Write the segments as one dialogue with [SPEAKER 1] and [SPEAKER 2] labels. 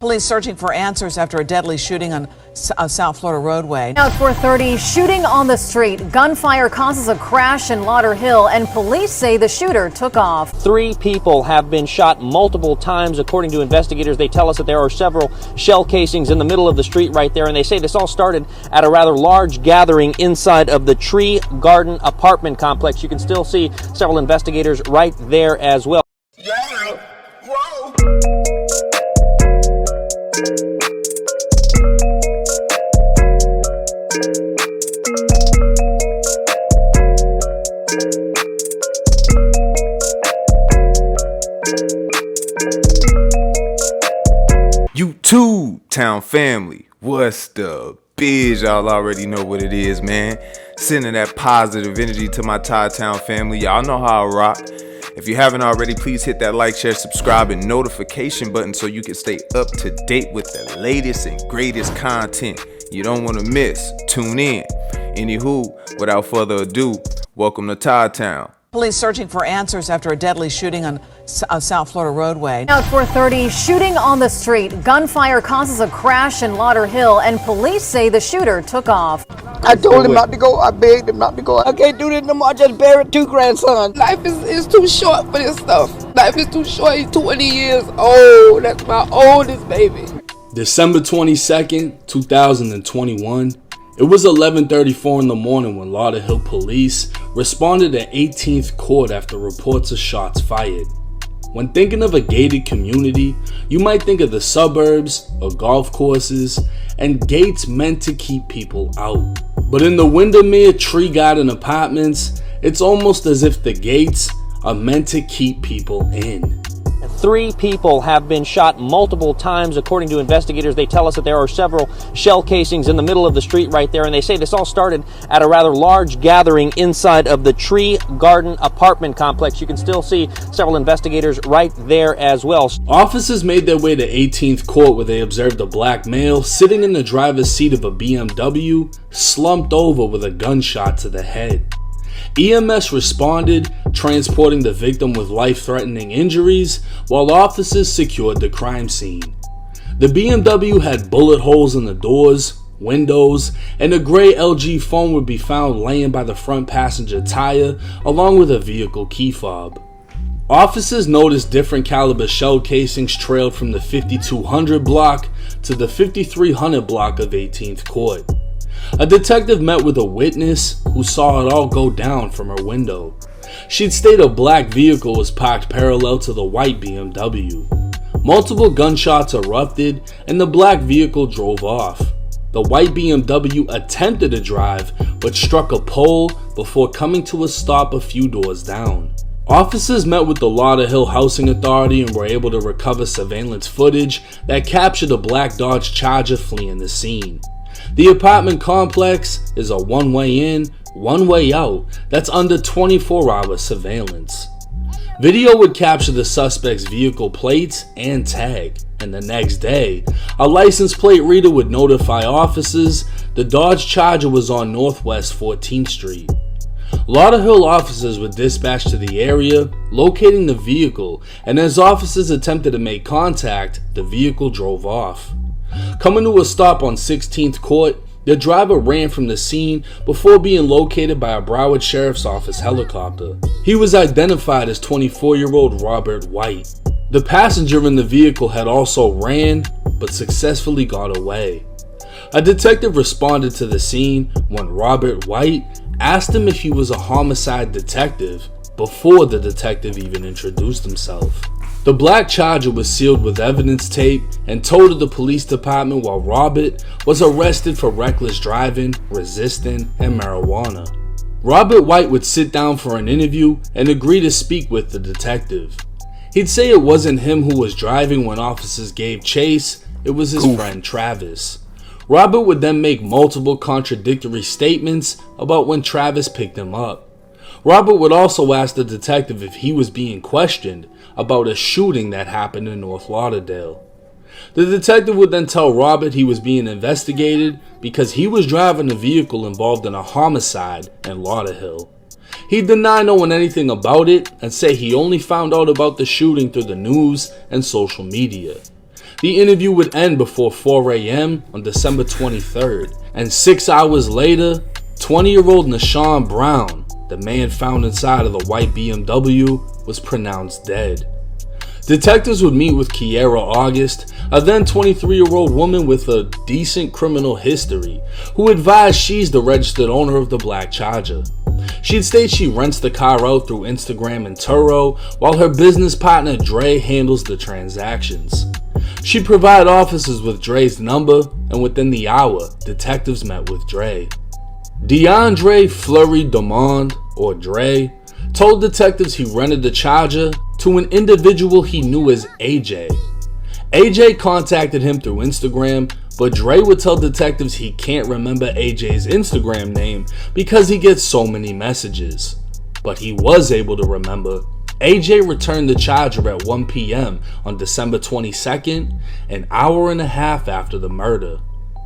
[SPEAKER 1] Police searching for answers after a deadly shooting on a South Florida roadway.
[SPEAKER 2] Now at 4:30, shooting on the street. Gunfire causes a crash in Lauderhill, and police say the shooter took off.
[SPEAKER 3] 3 people have been shot multiple times, according to investigators. They tell us that there are several shell casings in the middle of the street right there, and they say this all started at a rather large gathering inside of the Tree Garden apartment complex. You can still see several investigators right there as well.
[SPEAKER 4] Yeah. Whoa.
[SPEAKER 5] Todd-Town family, what's the biz? Y'all already know what it is, man. Sending that positive energy to my Todd-Town family. Y'all know how I rock. If you haven't already, please hit that like, share, subscribe, and notification button so you can stay up to date with the latest and greatest content you don't want to miss. Tune in. Anywho, without further ado, welcome to Todd-Town.
[SPEAKER 1] Police searching for answers after a deadly shooting on a South Florida roadway.
[SPEAKER 2] Now at 4:30, shooting on the street. Gunfire causes a crash in Lauderhill, and police say the shooter took off.
[SPEAKER 6] I told him not to go. I begged him not to go. I can't do this no more. I just buried 2 grandsons. Life is too short for this stuff. Life is too short. He's 20 years old. That's my oldest baby.
[SPEAKER 7] December 22nd, 2021. It was 11:34 in the morning when Lauderhill police responded at 18th Court after reports of shots fired. When thinking of a gated community, you might think of the suburbs or golf courses and gates meant to keep people out. But in the Windermere Tree Garden apartments, it's almost as if the gates are meant to keep people in.
[SPEAKER 3] 3 people have been shot multiple times, according to investigators. They tell us that there are several shell casings in the middle of the street right there, and they say this all started at a rather large gathering inside of the Tree Garden apartment complex. You can still see several investigators right there as well.
[SPEAKER 7] Officers made their way to 18th Court, where they observed a black male sitting in the driver's seat of a BMW, slumped over with a gunshot to the head. EMS responded, transporting the victim with life-threatening injuries, while officers secured the crime scene. The BMW had bullet holes in the doors, windows, and a gray LG phone would be found laying by the front passenger tire, along with a vehicle key fob. Officers noticed different caliber shell casings trailed from the 5200 block to the 5300 block of 18th Court. A detective met with a witness who saw it all go down from her window. She'd stated a black vehicle was parked parallel to the white BMW. Multiple gunshots erupted and the black vehicle drove off. The white BMW attempted to drive but struck a pole before coming to a stop a few doors down. Officers met with the Lauderhill Housing Authority and were able to recover surveillance footage that captured a black Dodge Charger fleeing the scene. The apartment complex is a one-way in, one-way out that's under 24-hour surveillance. Video would capture the suspect's vehicle plates and tag, and the next day, a license plate reader would notify officers the Dodge Charger was on Northwest 14th Street. Lauderhill officers were dispatched to the area, locating the vehicle, and as officers attempted to make contact, the vehicle drove off. Coming to a stop on 16th Court, the driver ran from the scene before being located by a Broward Sheriff's Office helicopter. He was identified as 24-year-old Robert White. The passenger in the vehicle had also ran, but successfully got away. A detective responded to the scene when Robert White asked him if he was a homicide detective before the detective even introduced himself. The black Charger was sealed with evidence tape and towed to the police department, while Robert was arrested for reckless driving, resisting, and marijuana. Robert White would sit down for an interview and agree to speak with the detective. He'd say it wasn't him who was driving when officers gave chase, it was his friend Travis. Robert would then make multiple contradictory statements about when Travis picked him up. Robert would also ask the detective if he was being questioned about a shooting that happened in North Lauderdale. The detective would then tell Robert he was being investigated because he was driving a vehicle involved in a homicide in Lauderhill. He'd deny knowing anything about it and say he only found out about the shooting through the news and social media. The interview would end before 4 a.m. on December 23rd, and 6 hours later, 20-year-old Nashawn Brown, the man found inside of the white BMW, was pronounced dead. Detectives would meet with Kiera August, a then 23-year-old woman with a decent criminal history, who advised she's the registered owner of the black Charger. She'd state she rents the car out through Instagram and Turo, while her business partner Dre handles the transactions. She'd provide officers with Dre's number, and within the hour, detectives met with Dre. DeAndre Fleury Demond, or Dre, told detectives he rented the Charger to an individual he knew as AJ. AJ contacted him through Instagram, but Dre would tell detectives he can't remember AJ's Instagram name because he gets so many messages. But he was able to remember. AJ returned the Charger at 1 p.m. on December 22nd, an hour and a half after the murder.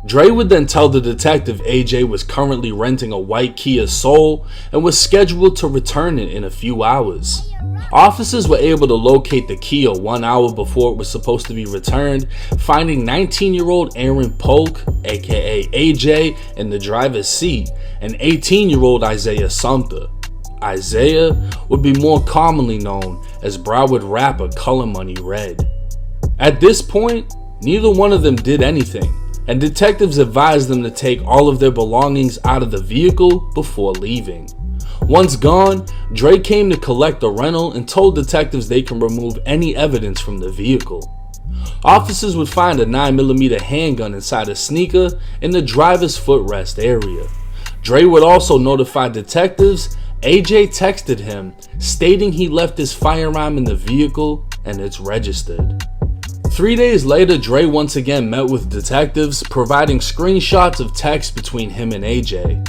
[SPEAKER 7] Dre would then tell the detective AJ was currently renting a white Kia Soul and was scheduled to return it in a few hours. Officers were able to locate the Kia 1 hour before it was supposed to be returned, finding 19-year-old Aaron Polk, aka AJ, in the driver's seat, and 18-year-old Isaiah Sumter. Isaiah would be more commonly known as Broward rapper Color Money Red. At this point, neither one of them did anything, and detectives advised them to take all of their belongings out of the vehicle before leaving. Once gone, Dre came to collect the rental and told detectives they can remove any evidence from the vehicle. Officers would find a 9mm handgun inside a sneaker in the driver's footrest area. Dre would also notify detectives AJ texted him stating he left his firearm in the vehicle and it's registered. 3 days later, Dre once again met with detectives, providing screenshots of texts between him and AJ.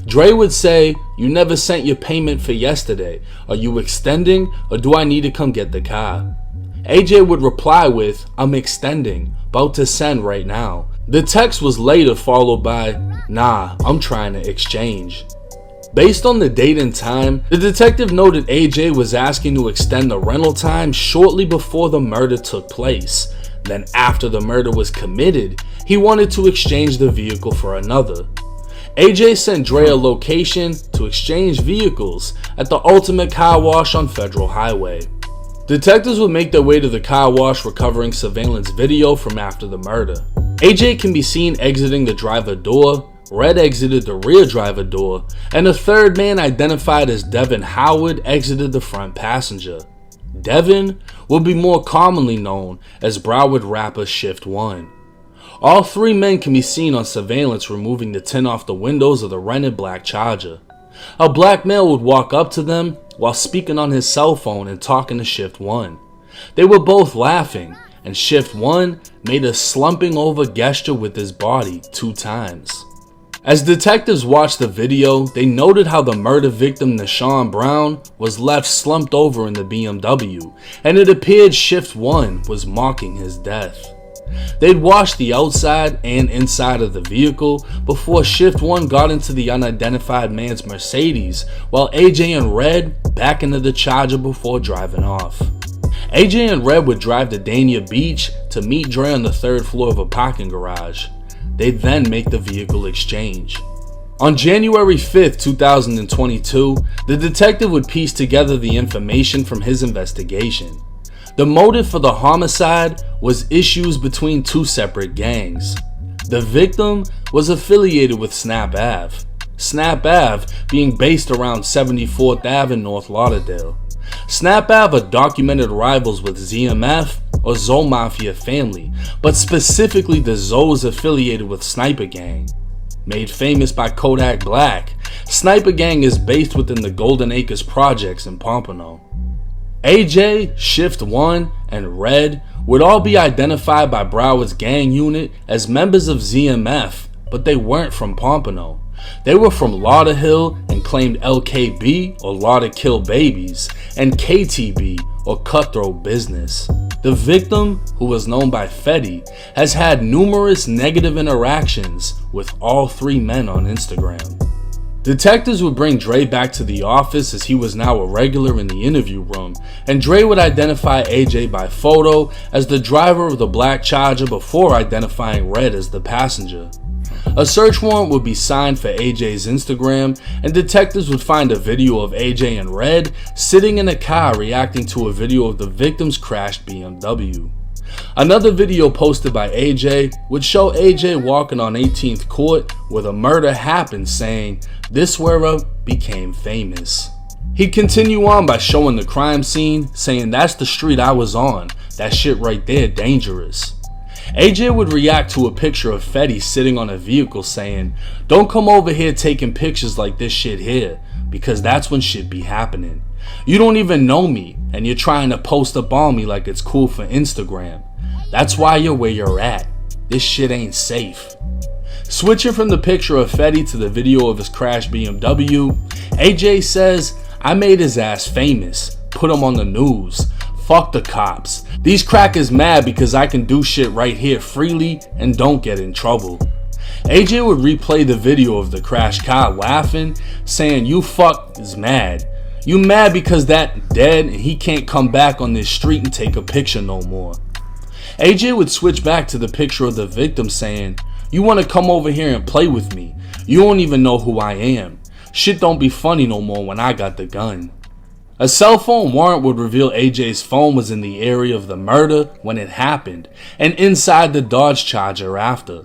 [SPEAKER 7] Dre would say, "You never sent your payment for yesterday. Are you extending, or do I need to come get the car?" AJ would reply with, "I'm extending, about to send right now." The text was later followed by, "Nah, I'm trying to exchange." Based on the date and time, the detective noted AJ was asking to extend the rental time shortly before the murder took place. Then after the murder was committed, he wanted to exchange the vehicle for another. AJ sent Dre a location to exchange vehicles at the Ultimate Car Wash on Federal Highway. Detectives would make their way to the car wash, recovering surveillance video from after the murder. AJ can be seen exiting the driver door, Red exited the rear driver door, and a third man identified as Devin Howard exited the front passenger. Devin will be more commonly known as Broward rapper Shift 1. All three men can be seen on surveillance removing the tint off the windows of the rented black Charger. A black male would walk up to them while speaking on his cell phone and talking to Shift 1. They were both laughing, and Shift 1 made a slumping over gesture with his body 2 times. As detectives watched the video, they noted how the murder victim Nashawn Brown was left slumped over in the BMW, and it appeared Shift 1 was mocking his death. They'd washed the outside and inside of the vehicle before Shift 1 got into the unidentified man's Mercedes, while AJ and Red back into the Charger before driving off. AJ and Red would drive to Dania Beach to meet Dre on the 3rd floor of a parking garage. They'd then make the vehicle exchange. On January 5th, 2022, the detective would piece together the information from his investigation. The motive for the homicide was issues between 2 separate gangs. The victim was affiliated with Snap Ave. Snap Ave being based around 74th Ave in North Lauderdale. Snap Ave are documented rivals with ZMF or Zoe Mafia family, but specifically the Zoes affiliated with Sniper Gang. Made famous by Kodak Black, Sniper Gang is based within the Golden Acres projects in Pompano. AJ, Shift 1, and Red would all be identified by Broward's gang unit as members of ZMF, but they weren't from Pompano. They were from Lauderhill and claimed LKB or Lauder Kill Babies and KTB or Cutthroat Business. The victim, who was known by Fetty, has had numerous negative interactions with all 3 men on Instagram. Detectives would bring Dre back to the office as he was now a regular in the interview room, and Dre would identify AJ by photo as the driver of the black Charger before identifying Red as the passenger. A search warrant would be signed for AJ's Instagram, and detectives would find a video of AJ and Red sitting in a car reacting to a video of the victim's crashed BMW. Another video posted by AJ would show AJ walking on 18th Court where the murder happened, saying, "This where I became famous." He'd continue on by showing the crime scene, saying, "That's the street I was on. That shit right there dangerous." AJ would react to a picture of Fetty sitting on a vehicle saying, "Don't come over here taking pictures like this shit here, because that's when shit be happening. You don't even know me, and you're trying to post up on me like it's cool for Instagram. That's why you're where you're at. This shit ain't safe." Switching from the picture of Fetty to the video of his crashed BMW, AJ says, "I made his ass famous, put him on the news. Fuck the cops. These crackers mad because I can do shit right here freely and don't get in trouble." AJ would replay the video of the crashed car laughing, saying, "You fuck is mad. You mad because that dead and he can't come back on this street and take a picture no more." AJ would switch back to the picture of the victim saying, "You want to come over here and play with me? You don't even know who I am. Shit don't be funny no more when I got the gun." A cell phone warrant would reveal AJ's phone was in the area of the murder when it happened, and inside the Dodge Charger after.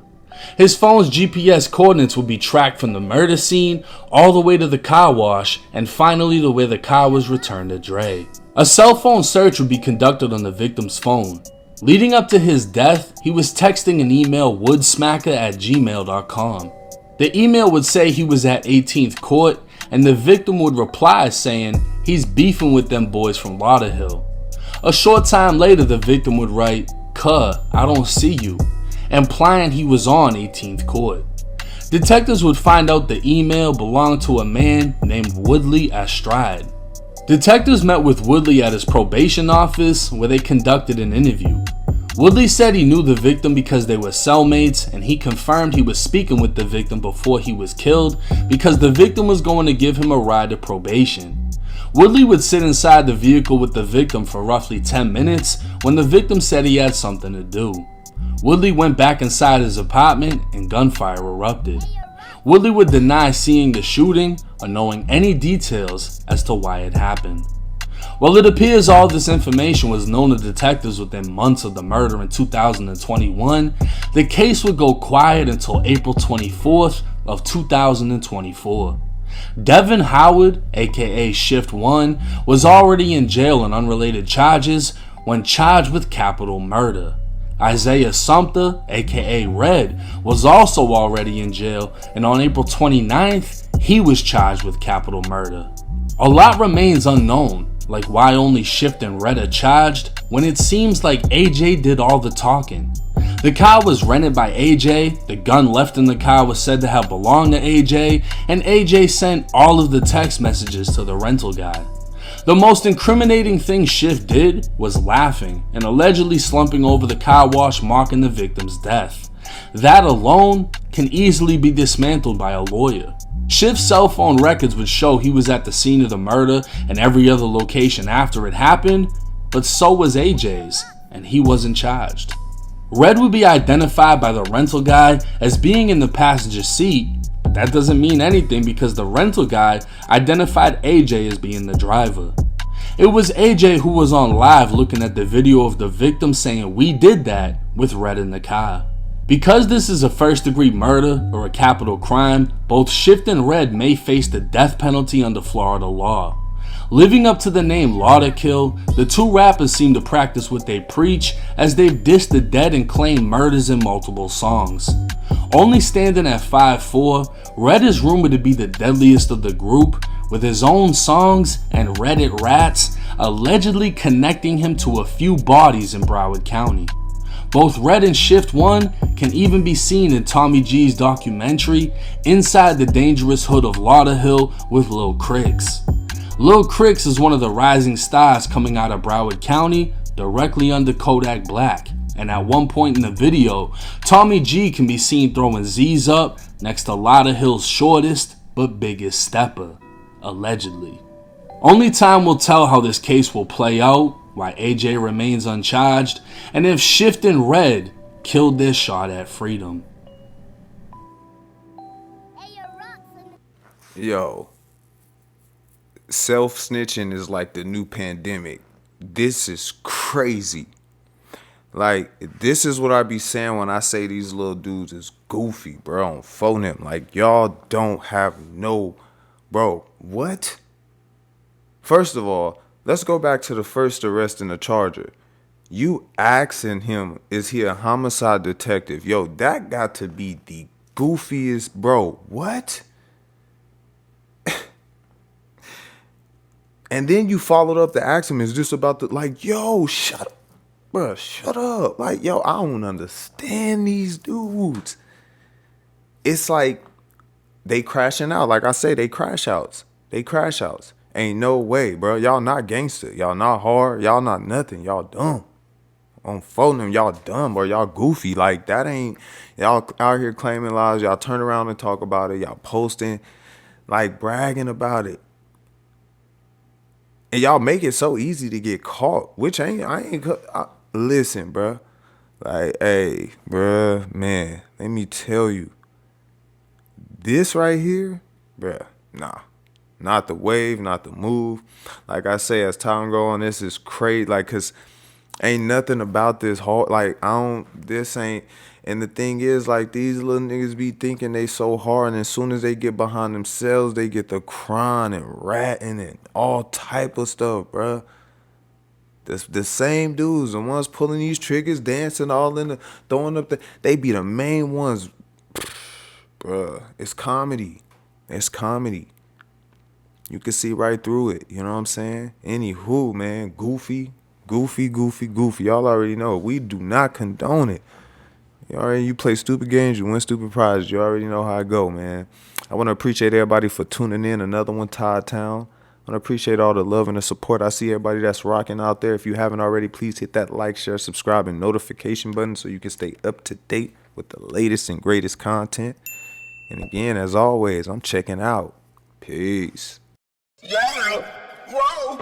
[SPEAKER 7] His phone's GPS coordinates would be tracked from the murder scene all the way to the car wash, and finally to where the car was returned to Dre. A cell phone search would be conducted on the victim's phone. Leading up to his death, he was texting an email woodsmacker@gmail.com. The email would say he was at 18th Court, and the victim would reply saying he's beefing with them boys from Lauderhill. A short time later, the victim would write, "Cuh, I don't see you," implying he was on 18th Court. Detectives would find out the email belonged to a man named Woodley Astride. Detectives met with Woodley at his probation office where they conducted an interview. Woodley said he knew the victim because they were cellmates, and he confirmed he was speaking with the victim before he was killed because the victim was going to give him a ride to probation. Woodley would sit inside the vehicle with the victim for roughly 10 minutes when the victim said he had something to do. Woodley went back inside his apartment and gunfire erupted. Woodley would deny seeing the shooting or knowing any details as to why it happened. While it appears all this information was known to detectives within months of the murder in 2021, the case would go quiet until April 24th of 2024. Devin Howard, aka Shift 1, was already in jail on unrelated charges when charged with capital murder. Isaiah Sumter, aka Red, was also already in jail, and on April 29th, he was charged with capital murder. A lot remains unknown, like why only Shift and Red are charged when it seems like AJ did all the talking. The car was rented by AJ, the gun left in the car was said to have belonged to AJ, and AJ sent all of the text messages to the rental guy. The most incriminating thing Shift did was laughing and allegedly slumping over the car wash marking the victim's death. That alone can easily be dismantled by a lawyer. Shift's cell phone records would show he was at the scene of the murder and every other location after it happened, but so was AJ's, and he wasn't charged. Red would be identified by the rental guy as being in the passenger seat, but that doesn't mean anything because the rental guy identified AJ as being the driver. It was AJ who was on live looking at the video of the victim saying "we did that" with Red in the car. Because this is a first-degree murder or a capital crime, both Shift and Red may face the death penalty under Florida law. Living up to the name Lauderkill, the two rappers seem to practice what they preach as they've dissed the dead and claimed murders in multiple songs. Only standing at 5'4", Red is rumored to be the deadliest of the group, with his own songs and Reddit rats allegedly connecting him to a few bodies in Broward County. Both Red and Shift 1 can even be seen in Tommy G's documentary Inside the Dangerous Hood of Lauderhill with Lil Cricks. Lil Cricks is one of the rising stars coming out of Broward County directly under Kodak Black, and at one point in the video, Tommy G can be seen throwing Z's up next to Lauderhill's shortest but biggest stepper, allegedly. Only time will tell how this case will play out, why AJ remains uncharged, and if Shifting Red killed their shot at freedom.
[SPEAKER 5] Yo, self-snitching is like the new pandemic. This is crazy. Like, this is what I be saying when I say these little dudes is goofy, bro, on phone them. Like, y'all don't have no, bro, what? First of all, let's go back to the first arrest in the Charger. You asking him, is he a homicide detective? Yo, that got to be the goofiest, bro, what? And then you followed up the ask him, is this about the, like, yo, shut up, bro, shut up. Like, yo, I don't understand these dudes. It's like they crashing out. Like I say, they crash outs. They crash outs. Ain't no way, bro. Y'all not gangster. Y'all not hard. Y'all not nothing. Y'all dumb. On phone them, y'all dumb or y'all goofy. Like, that ain't, y'all out here claiming lies. Y'all turn around and talk about it. Y'all posting, like, bragging about it. And y'all make it so easy to get caught, which listen, bro. Like, hey, bro, man, let me tell you. This right here, bro, nah. Not the wave, not the move. Like I say, as time go on, this is crazy. Like, cause ain't nothing about this hard. Like, this ain't. And the thing is, like, these little niggas be thinking they so hard, and as soon as they get behind themselves, they get the crying and ratting and all type of stuff, bruh. The same dudes, the ones pulling these triggers, dancing all in the, throwing up they be the main ones. Bruh, it's comedy. It's comedy. You can see right through it. You know what I'm saying? Anywho, man, goofy. Y'all already know. We do not condone it. You play stupid games, you win stupid prizes. You already know how I go, man. I want to appreciate everybody for tuning in. Another one, Todd-Town. I want to appreciate all the love and the support. I see everybody that's rocking out there. If you haven't already, please hit that like, share, subscribe, and notification button so you can stay up to date with the latest and greatest content. And again, as always, I'm checking out. Peace.
[SPEAKER 4] Yeah. Whoa.